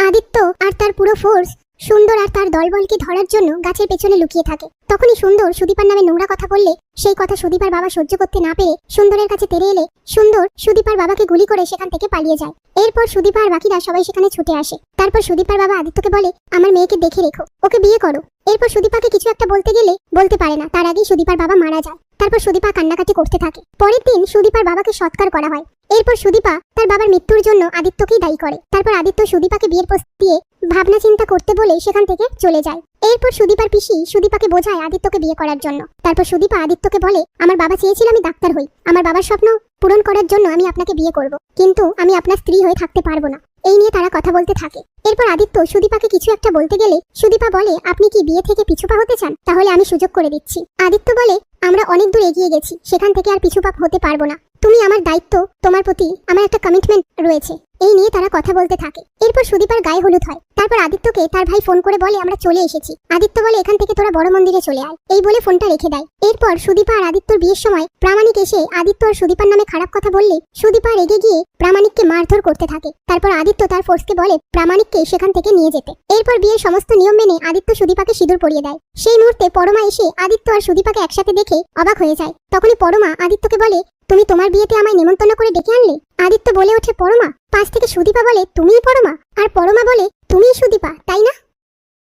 আদিত্য আর তার পুরো ফোর্স সুন্দর আর তার দলবলকে ধরার জন্য গাছের পেছনে লুকিয়ে থাকে। তখনই সুন্দর সুদীপার নামে নোংরা কথা বললে সেই কথা সুদীপার বাবা সহ্য করতে না পেরে সুন্দরের কাছে তেড়ে এলে সুন্দর সুদীপার বাবাকে গুলি করে সেখান থেকে পালিয়ে যায়। এরপর সুদীপা আর বাকিরা সবাই সেখানে ছুটে আসে। তারপর সুদীপার বাবা আদিত্যকে বলে, আমার মেয়েকে দেখে রেখো, ওকে বিয়ে করো। এরপর সুদীপাকে কিছু একটা বলতে গেলে বলতে পারে না, তার আগেই সুদীপার বাবা মারা যায়। তারপর সুদীপা কান্নাকাটি করতে থাকে। পরের দিন সুদীপার বাবাকে সৎকার করা হয়। এরপর সুদীপা তার বাবার মৃত্যুর জন্য আদিত্যকেই দায়ী করে। তারপর আদিত্য সুদীপাকে বিয়ের প্রস্তাব দিয়ে ভাবনা চিন্তা করতে বলে সেখান থেকে চলে যায়। এরপর সুদীপার পিসি সুদীপাকে বোঝায় আদিত্যকে বিয়ে করার জন্য। তারপর সুদীপা আদিত্যকে বলে, আমার বাবা চেয়েছিল আমি ডাক্তার হই, আমার বাবার স্বপ্ন পূরণ করার জন্য আমি আপনাকে বিয়ে করব, কিন্তু আমি আপনার স্ত্রী হয়ে থাকতে পারবো না। এই নিয়ে তারা কথা বলতে থাকে। এরপর আদিত্য সুদীপাকে কিছু একটা বলতে গেলে সুদীপা বলে, আপনি কি বিয়ে থেকে পিছুপা হতে চান? তাহলে আমি সুযোগ করে দিচ্ছি। আদিত্য বলে, আমরা অনেক দূর এগিয়ে গেছি, সেখান থেকে আর পিছুপা হতে পারবো না। তুমি আমার দায়িত্ব, তোমার প্রতি আমার একটা কমিটমেন্ট রয়েছে। এই নিয়ে তারা কথা বলতে থাকে। এরপর সুদীপার গায়ে হলুদ হয়। তারপর আদিত্যকে তার ভাই ফোন করে বলে, আমরা চলে এসেছি। আদিত্য বলে, এখান থেকে তোরা বড় মন্দিরে চলে আয়। এই বলে ফোনটা রেখে দেয়। এরপর সুদীপা আর আদিত্যর বিয়ের সময় প্রামাণিক এসে আদিত্য আর সুদীপার নামে খারাপ কথা বললে সুদীপা রেগে গিয়ে প্রামাণিককে মারধর করতে থাকে। তারপর আদিত্য তার ফোর্সকে বলে প্রামাণিককে সেখান থেকে নিয়ে যেতে। এরপর বিয়ের সমস্ত নিয়ম মেনে আদিত্য সুদীপাকে সিঁদুর পরিয়ে দেয়। সেই মুহূর্তে পরমা এসে আদিত্য আর সুদীপাকে একসাথে দেখে অবাক হয়ে যায়। তখনই পরমা আদিত্যকে বলে, তুমি তোমার বিয়েতে আমায় নিমন্ত্রণ করে ডেকে আনলে? আদিত্য বলে ওঠে, পরমা। পাশ থেকে সুদীপা বলে, তুমিই পরমা? আর পরমা বলে, তুমিই সুদীপা, তাই না?